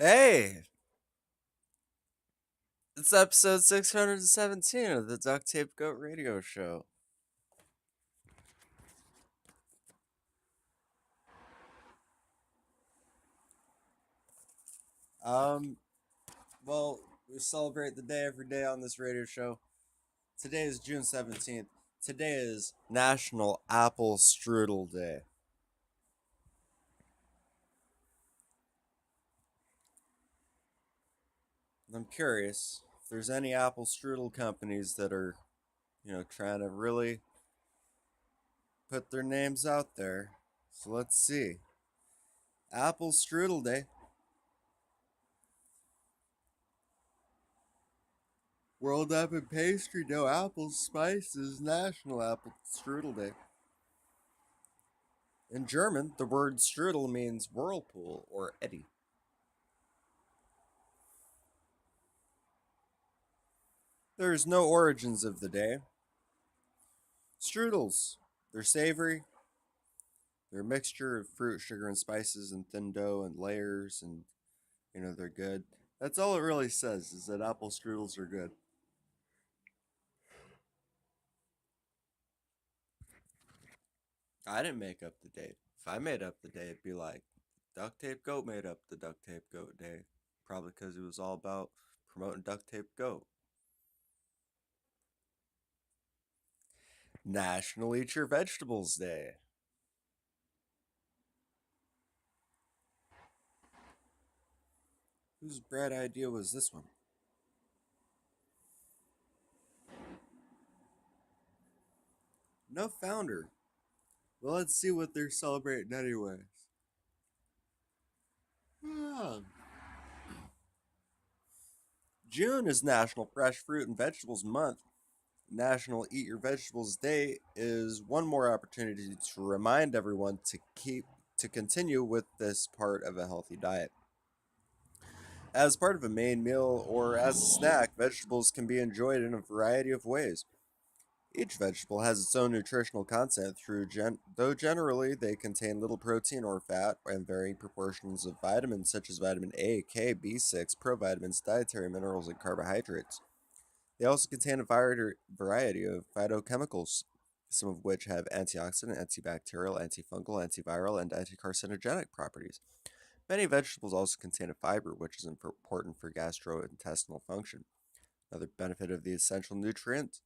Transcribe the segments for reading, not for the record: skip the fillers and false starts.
Hey, it's episode 617 of the Duct Tape Goat Radio Show. Um, well, we celebrate the day every day on this radio show. Today is June 17th. Today is National Apple Strudel Day. I'm curious if there's any apple strudel companies that are, trying to really put their names out there. So let's see. Apple Strudel Day. World Apple Pastry, no apples, spices, National Apple Strudel Day. In German, the word strudel means whirlpool or eddy. There is no origins of the day. Strudels. They're savory. They're a mixture of fruit, sugar, and spices, and thin dough and layers, and they're good. That's all it really says is that apple strudels are good. I didn't make up the date. If I made up the date, it'd be like Duct Tape Goat made up the Duct Tape Goat Day. Probably because it was all about promoting Duct Tape Goat. National Eat Your Vegetables Day. Whose bright idea was this one? No founder. Well, let's see what they're celebrating anyways. Ah. June is National Fresh Fruit and Vegetables Month. National Eat Your Vegetables Day is one more opportunity to remind everyone to continue with this part of a healthy diet. As part of a main meal or as a snack, vegetables can be enjoyed in a variety of ways. Each vegetable has its own nutritional content though generally they contain little protein or fat and varying proportions of vitamins such as vitamin A, K, B6, provitamins, dietary minerals, and carbohydrates. They also contain a variety of phytochemicals, some of which have antioxidant, antibacterial, antifungal, antiviral, and anticarcinogenic properties. Many vegetables also contain a fiber, which is important for gastrointestinal function. Another benefit of the essential nutrients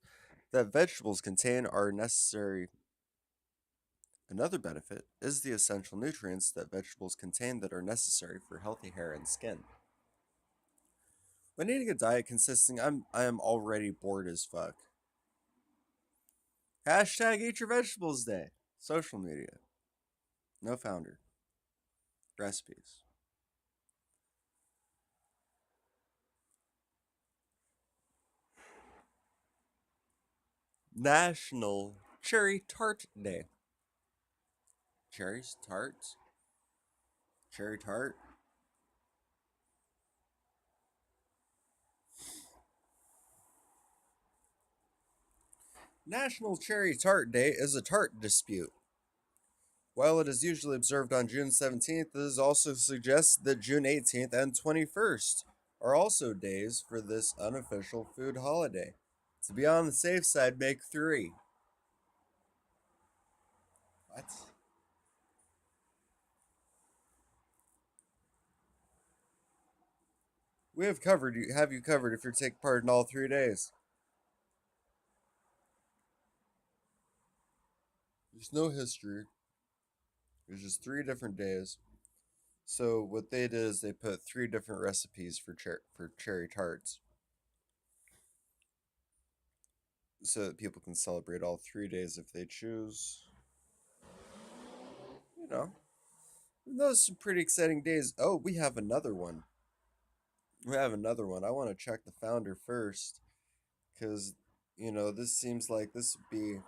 that vegetables contain are necessary. Another benefit is the essential nutrients that vegetables contain that are necessary for healthy hair and skin. When eating a diet consisting, I am already bored as fuck. Hashtag Eat Your Vegetables Day. Social media. No founder. Recipes. National Cherry Tart Day. Cherries? Tarts? Cherry tart? National Cherry Tart Day is a tart dispute. While it is usually observed on June 17th, it is also suggested that June 18th and 21st are also days for this unofficial food holiday. To be on the safe side, make three. What? We have you covered if you take part in all 3 days. There's no history. There's just 3 different days. So what they did is they put 3 different recipes for cherry tarts, so that people can celebrate all 3 days if they choose. You know, those are some pretty exciting days. Oh, we have another one. We have another one. I want to check the founder first, because this seems like this would be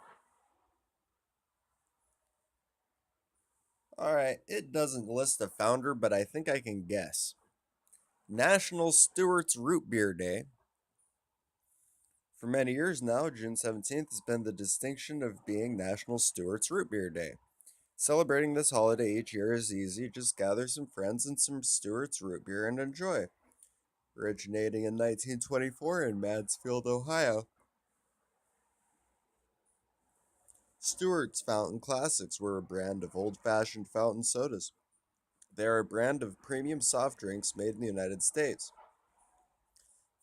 all right. It doesn't list a founder, but I think I can guess. National Stewart's Root Beer Day. For many years now, June 17th has been the distinction of being National Stewart's Root Beer Day. Celebrating this holiday each year is easy. Just gather some friends and some Stewart's root beer and enjoy. Originating in 1924 in Mansfield, Ohio, Stewart's Fountain Classics were a brand of old fashioned fountain sodas. They are a brand of premium soft drinks made in the United States.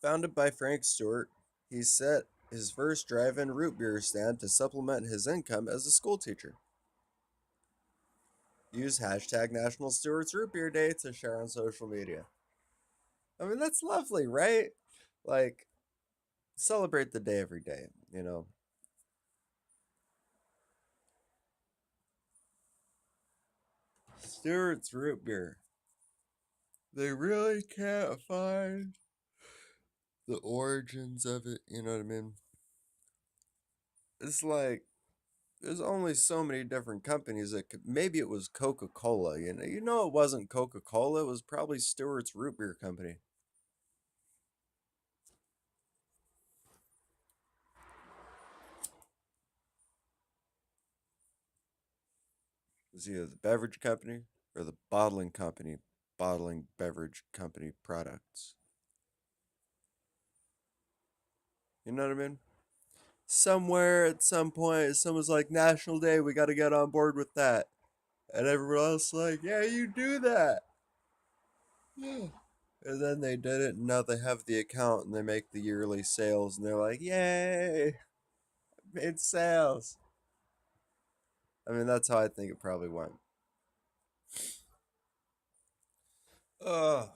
Founded by Frank Stewart, he set his first drive in root beer stand to supplement his income as a schoolteacher. Use hashtag National Stewart's Root Beer Day to share on social media. I mean, that's lovely, right? Like, celebrate the day every day, you know? Stewart's Root Beer. They really can't find the origins of it, you know what I mean? It's like there's only so many different companies that could, maybe it was Coca-Cola, it wasn't Coca-Cola, it was probably Stewart's Root Beer Company. It was either the beverage company or the bottling company bottling beverage company products. You know what I mean? Somewhere at some point someone's like National Day, we got to get on board with that. And everyone else like, yeah, you do that. Yeah. And then they did it, and now they have the account, and they make the yearly sales, and they're like, "Yay, made sales!" I mean, that's how I think it probably went. Uh,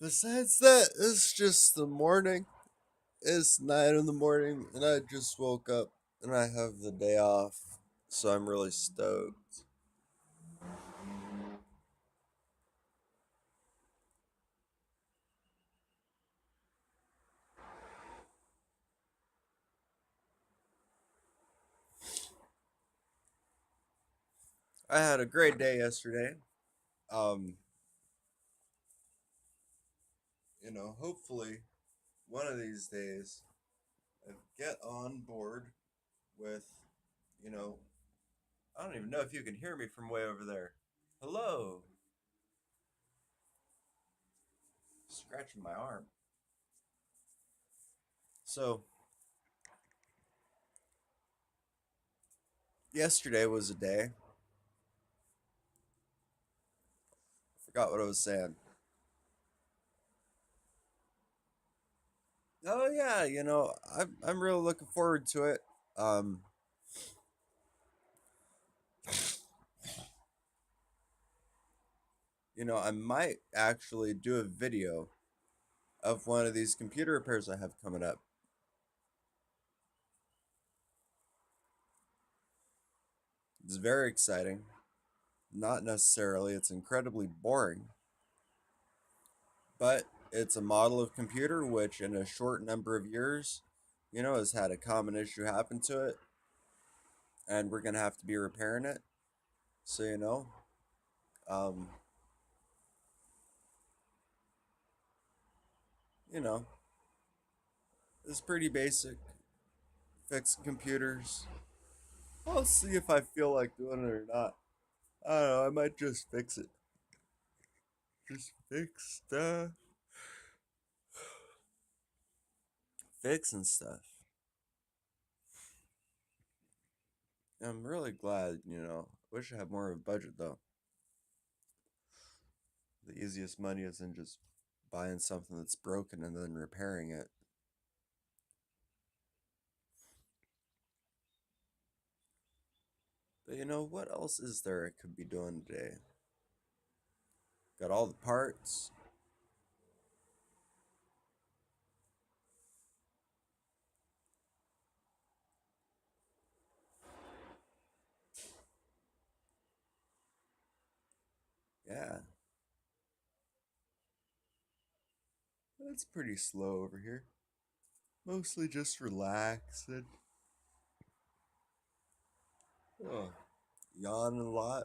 Besides that, it's just the morning. It's 9 in the morning, and I just woke up, and I have the day off, so I'm really stoked. I had a great day yesterday. Um, Hopefully, one of these days, I get on board with, you know, I don't even know if you can hear me from way over there. Hello. Scratching my arm. So, yesterday was a day. Forgot what I was saying. Oh yeah, I'm really looking forward to it. Um, I might actually do a video of one of these computer repairs I have coming up. It's very exciting. Not necessarily, it's incredibly boring, but it's a model of computer which in a short number of years, has had a common issue happen to it, and we're gonna have to be repairing it. So, um, you know, it's pretty basic. Fix computers. I'll see if I feel like doing it or not. I don't know, I might just fix it. Just fix stuff. Fixing stuff. I'm really glad, Wish I had more of a budget though. The easiest money isn't just buying something that's broken and then repairing it. But what else is there I could be doing today? Got all the parts. Yeah, it's pretty slow over here. Mostly just relaxing. Oh, yawning a lot.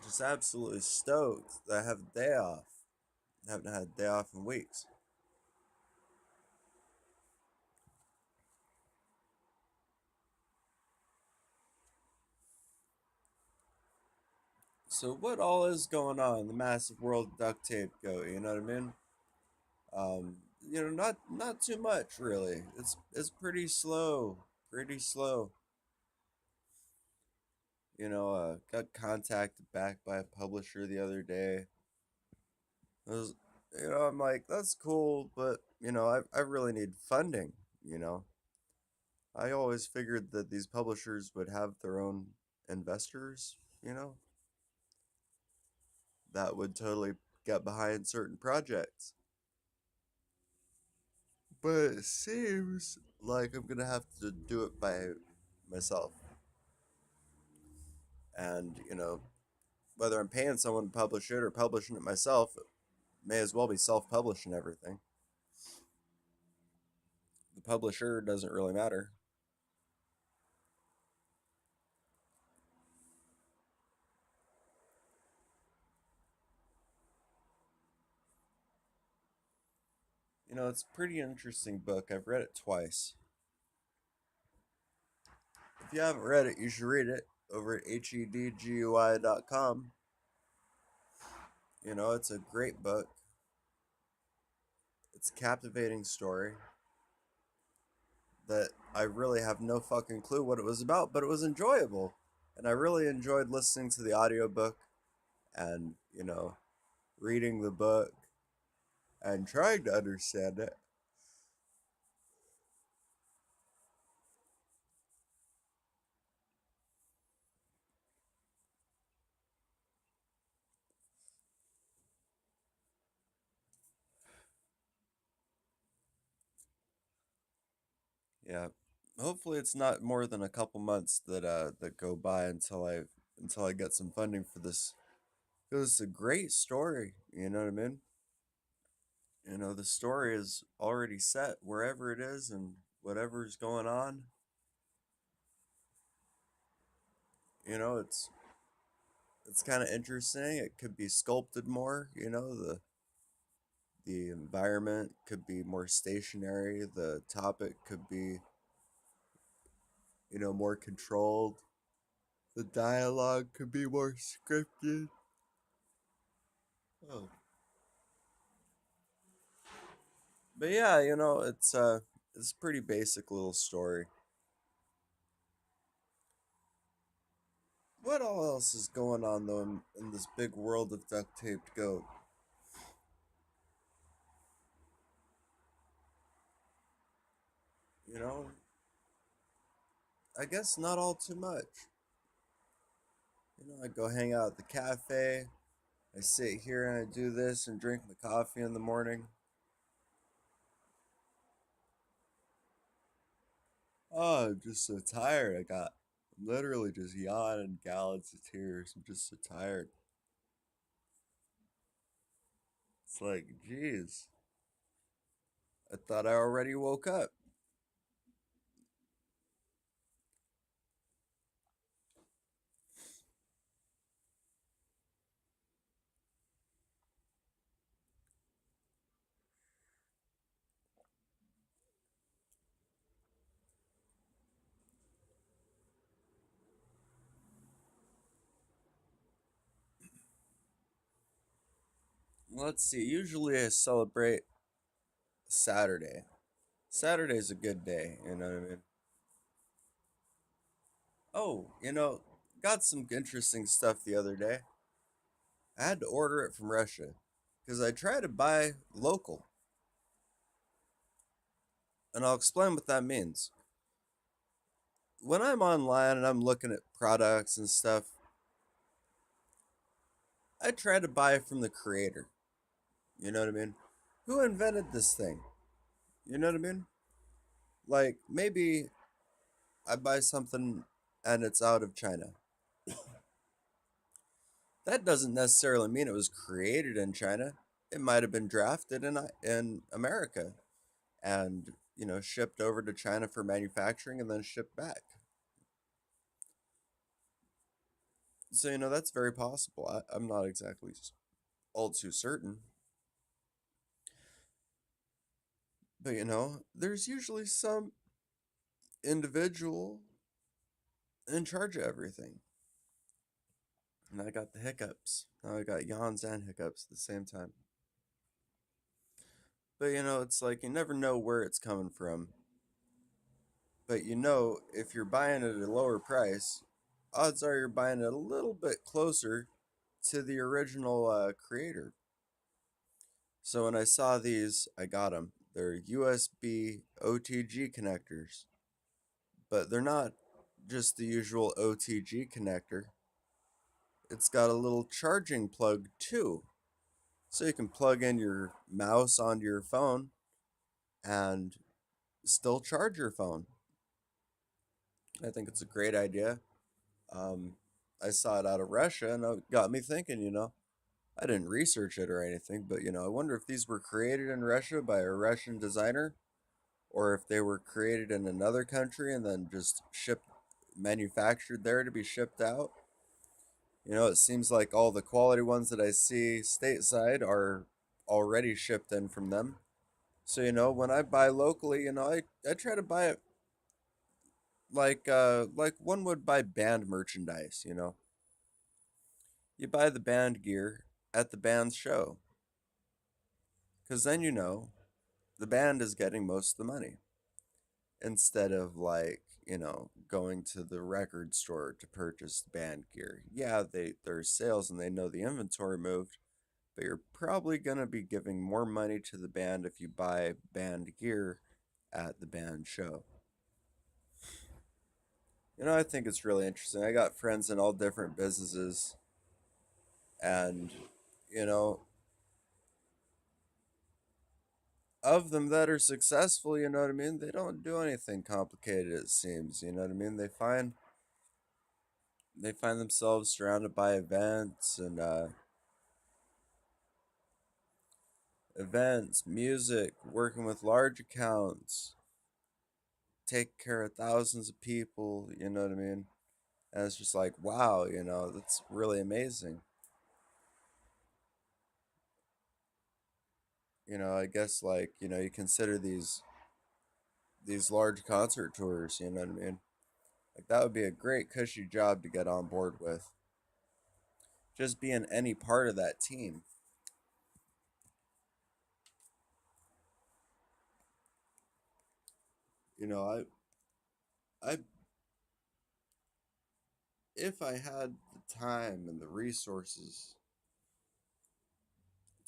Just absolutely stoked that I have a day off. I haven't had a day off in weeks. So what all is going on in the massive world of duct tape go? You know what I mean? Not too much really. It's pretty slow, pretty slow. Got contacted back by a publisher the other day. I was, I'm like, that's cool, but I really need funding. You know, I always figured that these publishers would have their own investors. You know, that would totally get behind certain projects. But it seems like I'm gonna have to do it by myself. And, whether I'm paying someone to publish it or publishing it myself, may as well be self publishing everything. The publisher doesn't really matter. It's a pretty interesting book. I've read it twice. If you haven't read it, you should read it over at hedgui.com. It's a great book. It's a captivating story that I really have no fucking clue what it was about, but it was enjoyable. And I really enjoyed listening to the audiobook and, reading the book and trying to understand it. Yeah. Hopefully it's not more than a couple months that go by until I get some funding for this. Because it's a great story, you know what I mean? The story is already set wherever it is and whatever's going on. It's kind of interesting. It could be sculpted more, the environment could be more stationary, the topic could be, more controlled. The dialogue could be more scripted. Oh. But yeah, it's a pretty basic little story. What all else is going on though in this big world of duct taped goat? You know, I guess not all too much. I go hang out at the cafe. I sit here and I do this and drink my coffee in the morning. Oh, I'm just so tired. I'm literally just yawning gallons of tears. I'm just so tired. It's like, geez, I thought I already woke up. Let's see. Usually I celebrate Saturday. Saturday's a good day, you know what I mean? Oh, got some interesting stuff the other day. I had to order it from Russia because I try to buy local, and I'll explain what that means. When I'm online and I'm looking at products and stuff, I try to buy from the creator. You know what I mean? Who invented this thing? You know what I mean? Like maybe I buy something and it's out of China. That doesn't necessarily mean it was created in China. It might have been drafted in America and shipped over to China for manufacturing and then shipped back. So that's very possible. I'm not exactly all too certain, but there's usually some individual in charge of everything. And I got the hiccups. Now I got yawns and hiccups at the same time. But it's like you never know where it's coming from. But if you're buying at a lower price, odds are you're buying it a little bit closer to the original creator. So when I saw these, I got them. They're USB OTG connectors, but they're not just the usual OTG connector. It's got a little charging plug too. So you can plug in your mouse onto your phone and still charge your phone. I think it's a great idea. Um, I saw it out of Russia and it got me thinking, I didn't research it or anything, but I wonder if these were created in Russia by a Russian designer or if they were created in another country and then just manufactured there to be shipped out. It seems like all the quality ones that I see stateside are already shipped in from them. So, when I buy locally, I try to buy it like one would buy band merchandise. You buy the band gear at the band's show, because then the band is getting most of the money instead of going to the record store to purchase band gear. Yeah, there's sales and they know the inventory moved, but you're probably going to be giving more money to the band if you buy band gear at the band show. I think it's really interesting. I got friends in all different businesses, and you know, of them that are successful, you know what I mean? They don't do anything complicated, it seems. You know what I mean? They find themselves surrounded by events, music, working with large accounts, take care of thousands of people, you know what I mean? And it's just like, wow, that's really amazing. I guess you consider these large concert tours, you know what I mean? Like that would be a great cushy job to get on board with. Just being any part of that team. You know, I if I had the time and the resources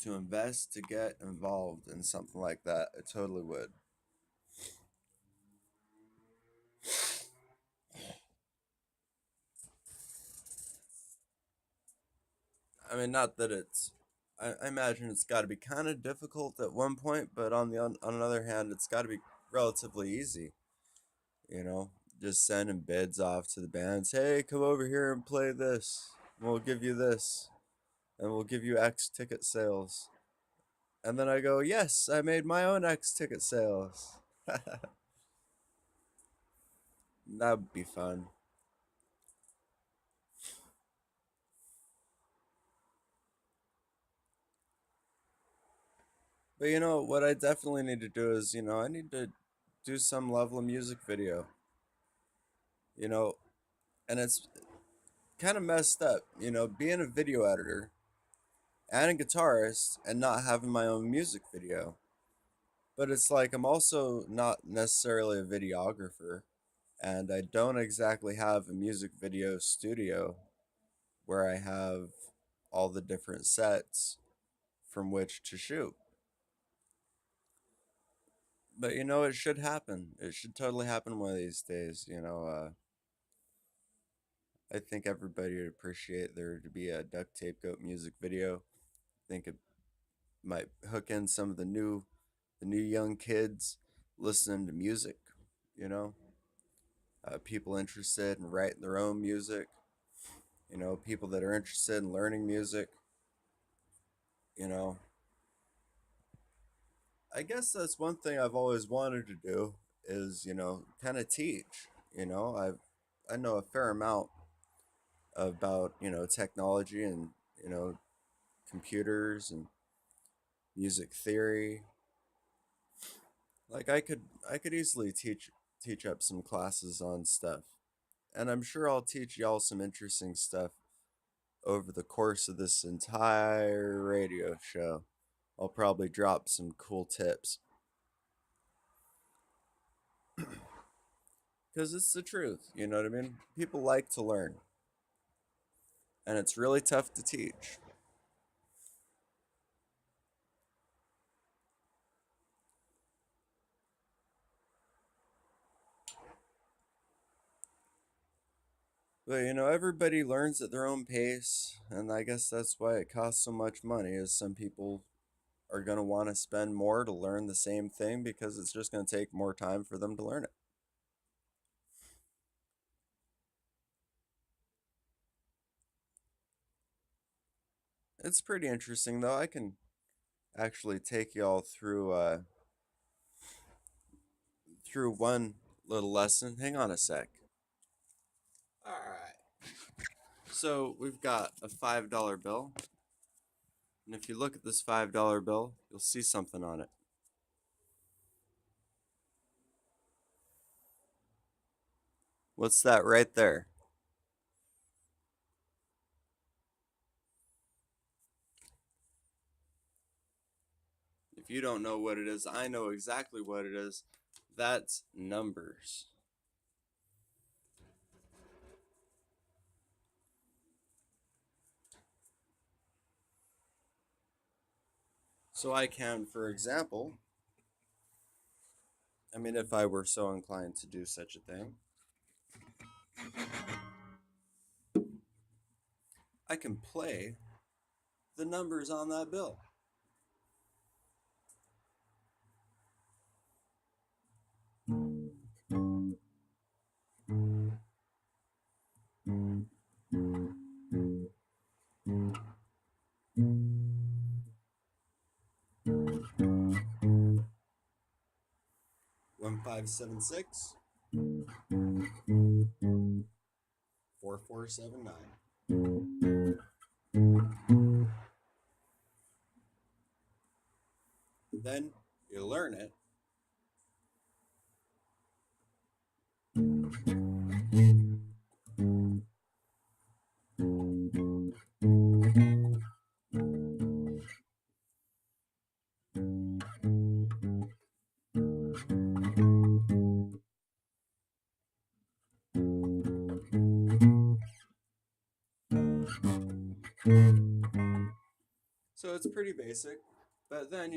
to invest to get involved in something like that, I totally would. I mean, not that I imagine it's got to be kind of difficult at one point, but on another hand, it's got to be relatively easy. You know, just sending bids off to the bands. Hey, come over here and play this. We'll give you this, and we'll give you X ticket sales. And then I go, yes, I made my own X ticket sales. That would be fun. But what I definitely need to do is, I need to do some level of music video. You know, and it's kind of messed up, being a video editor and a guitarist and not having my own music video. But it's like I'm also not necessarily a videographer, and I don't exactly have a music video studio where I have all the different sets from which to shoot. But it should happen. It should totally happen one of these days. I think everybody would appreciate there to be a duct tape goat music video. I think it might hook in some of the new young kids listening to music. You know, people interested in writing their own music. People that are interested in learning music. You know, I guess that's one thing I've always wanted to do is kind of teach. I know a fair amount about technology and you know computers and music theory. Like I could easily teach up some classes on stuff, and I'm sure I'll teach y'all some interesting stuff over the course of this entire radio show, I'll probably drop some cool tips. Because it's the truth, you know what I mean? People like to learn, and it's really tough to teach. But everybody learns at their own pace, and I guess that's why it costs so much money. Is some people are going to want to spend more to learn the same thing because it's just going to take more time for them to learn it. It's pretty interesting though. I can actually take y'all through one little lesson. Hang on a sec. All right. So we've got a $5 bill, and if you look at this $5 bill, you'll see something on it. What's that right there? If you don't know what it is, I know exactly what it is. That's numbers. So I can, for example, I mean, if I were so inclined to do such a thing, I can play the numbers on that bill. One five seven six 4479. Then you learn it. So it's pretty basic, but then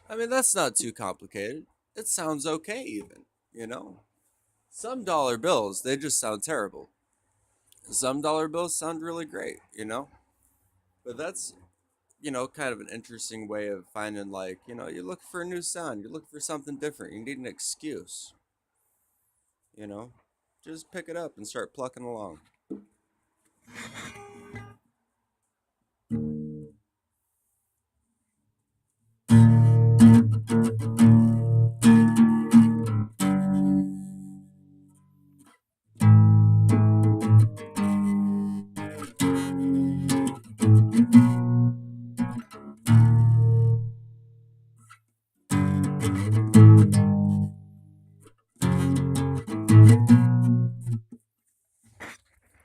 I mean that's not too complicated. It sounds okay even, you know. Some dollar bills, they just sound terrible. Some dollar bills sound really great, you know. But that's kind of an interesting way of finding, like, you look for a new sound, you look for something different, you need an excuse, you know. Just pick it up and start plucking along.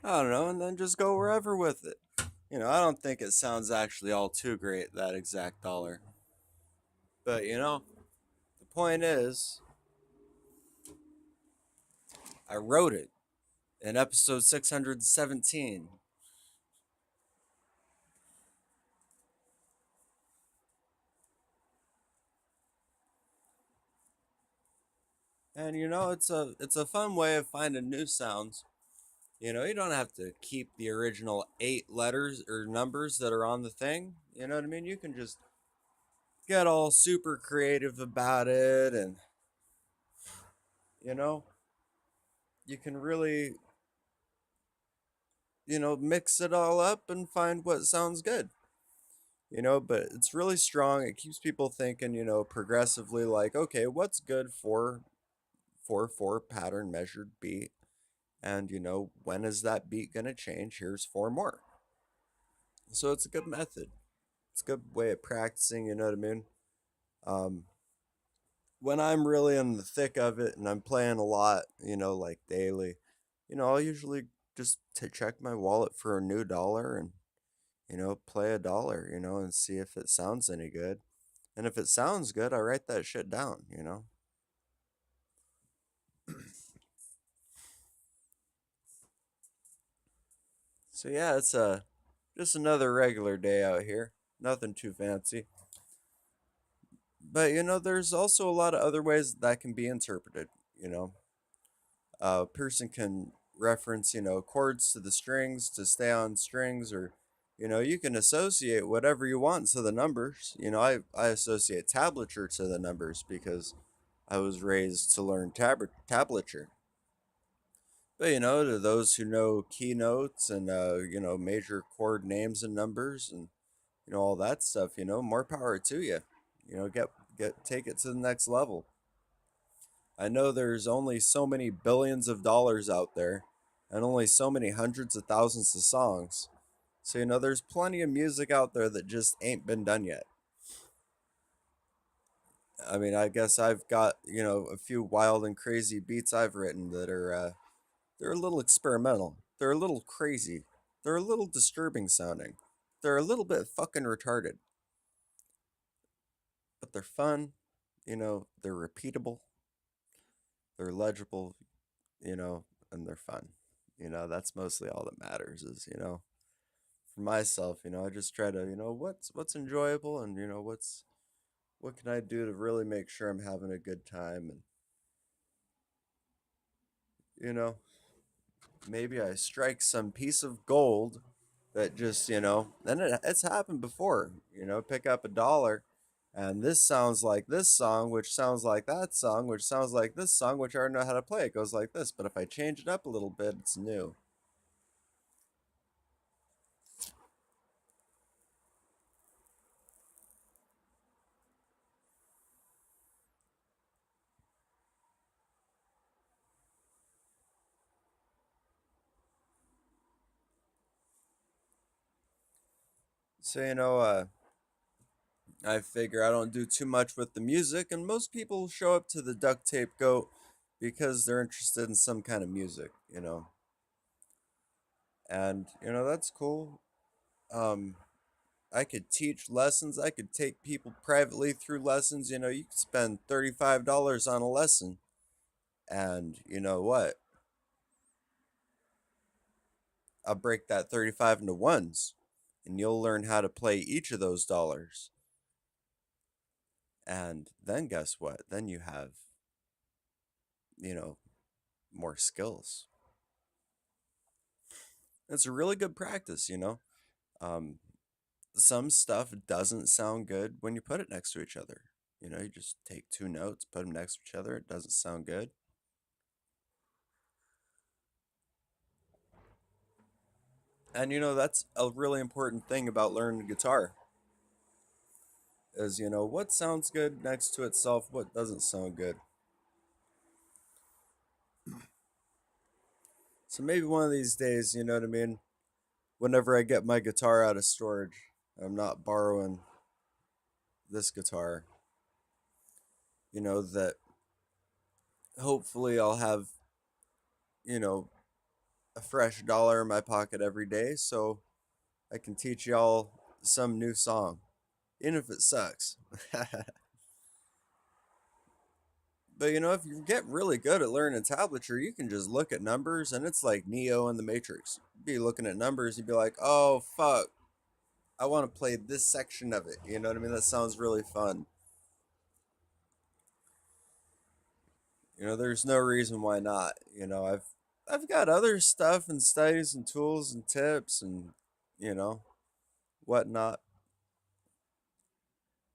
I don't know, and then just go wherever with it. I don't think it sounds actually all too great, that exact dollar. But the point is, I wrote it in episode 617. And it's a fun way of finding new sounds. You don't have to keep the original 8 letters or numbers that are on the thing. You know what I mean? You can just get all super creative about it, and you know, you can really, mix it all up and find what sounds good. But it's really strong. It keeps people thinking, progressively, like, okay, what's good for 4/4 pattern measured beat? And when is that beat gonna change? Here's 4 more. So it's a good method. It's a good way of practicing, you know what I mean? Um, when I'm really in the thick of it and I'm playing a lot, like daily, I'll usually just check my wallet for a new dollar and, play a dollar, and see if it sounds any good. And if it sounds good, I write that shit down. So yeah, it's just another regular day out here. Nothing too fancy. But there's also a lot of other ways that can be interpreted. You know, a person can reference, chords to the strings to stay on strings, or you can associate whatever you want to the numbers. I associate tablature to the numbers because I was raised to learn tablature. But to those who know keynotes and major chord names and numbers and all that stuff, more power to you. Get take it to the next level. I know there's only so many billions of dollars out there and only so many hundreds of thousands of songs. So there's plenty of music out there that just ain't been done yet. I mean, I guess I've got, a few wild and crazy beats I've written that are they're a little experimental. They're a little crazy. They're a little disturbing sounding. They're a little bit fucking retarded, but they're fun. They're repeatable. They're legible. And they're fun. That's mostly all that matters. Is for myself. I just try to what's enjoyable, and what can I do to really make sure I'm having a good time, and you know maybe I strike some piece of gold that just, and it's happened before, pick up a dollar and this sounds like this song, which sounds like that song, which sounds like this song, which I already know how to play. It goes like this, but if I change it up a little bit, it's new. So, I figure I don't do too much with the music, and most people show up to the duct tape goat because they're interested in some kind of music. And, that's cool. Um, I could teach lessons. I could take people privately through lessons. You could spend $35 on a lesson. And you know what? I'll break that 35 into ones. And you'll learn how to play each of those dollars. And then guess what? Then you have, you know, more skills. It's a really good practice. Um, some stuff doesn't sound good when you put it next to each other. You just take 2 notes, put them next to each other. It doesn't sound good. And that's a really important thing about learning guitar is what sounds good next to itself, what doesn't sound good. So maybe one of these days, you know what I mean, whenever I get my guitar out of storage, I'm not borrowing this guitar, that hopefully I'll have, you know, a fresh dollar in my pocket every day so I can teach y'all some new song, even if it sucks. But if you get really good at learning tablature, you can just look at numbers and it's like Neo in the Matrix. You'd be looking at numbers, you'd be like, oh fuck, I want to play this section of it. You know what I mean? That sounds really fun. There's no reason why not. I've I've got other stuff and studies and tools and tips and, you know, whatnot.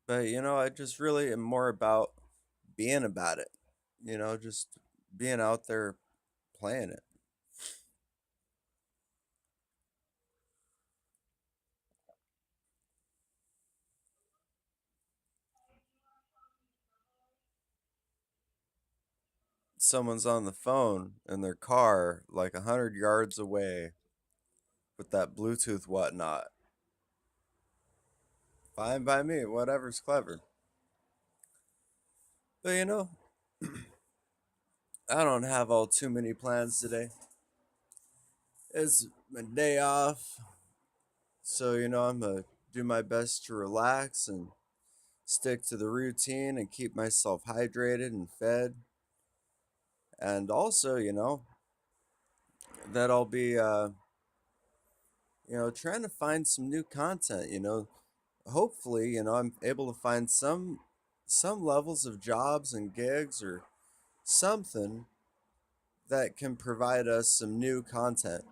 But, I just really am more about being about it, just being out there playing it. Someone's on the phone in their car like 100 yards away with that Bluetooth whatnot. Fine by me, whatever's clever. But, I don't have all too many plans today. It's my day off, so, I'm going to do my best to relax and stick to the routine and keep myself hydrated and fed. And also, that I'll be, trying to find some new content, hopefully, I'm able to find some levels of jobs and gigs or something that can provide us some new content,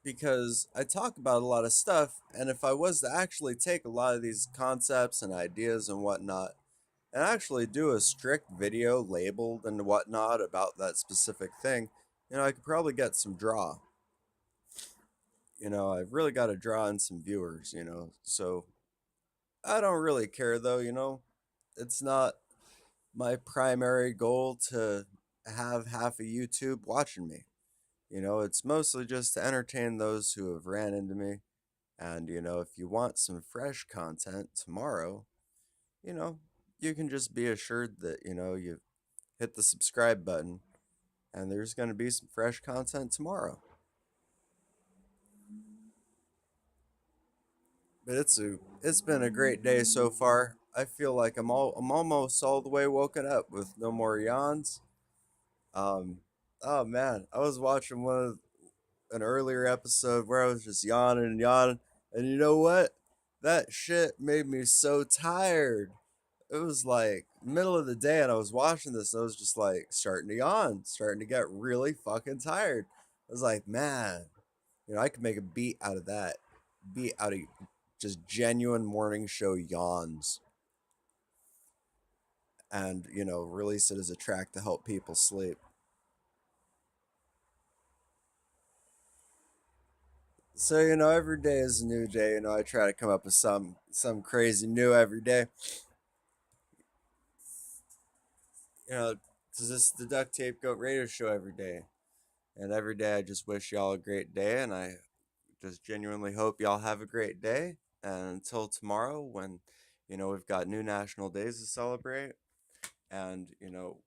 because I talk about a lot of stuff, and if I was to actually take a lot of these concepts and ideas and whatnot and actually do a strict video labeled and whatnot about that specific thing, I could probably get some draw. I've really got to draw in some viewers, so I don't really care though, it's not my primary goal to have half of YouTube watching me. It's mostly just to entertain those who have ran into me. And, if you want some fresh content tomorrow, you know, you can just be assured that, you hit the subscribe button and there's going to be some fresh content tomorrow. But it's been a great day so far. I feel like I'm almost all the way woken up with no more yawns. Um, oh man, I was watching an earlier episode where I was just yawning and yawning, and you know what? That shit made me so tired. It was like middle of the day, and I was watching this, and I was just like starting to yawn, starting to get really fucking tired. I was like, man, I could make a beat out of that. Beat out of just genuine morning show yawns, and release it as a track to help people sleep. So every day is a new day. I try to come up with some crazy new every day. Because this is the Duct Tape Goat Radio Show every day, and every day I just wish y'all a great day, and I just genuinely hope y'all have a great day. And until tomorrow, when we've got new national days to celebrate, and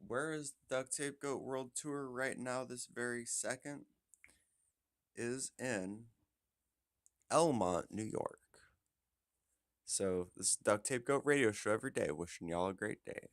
where is Duct Tape Goat World Tour right now? This very second is in Elmont, New York. So this is Duct Tape Goat Radio Show every day. Wishing y'all a great day.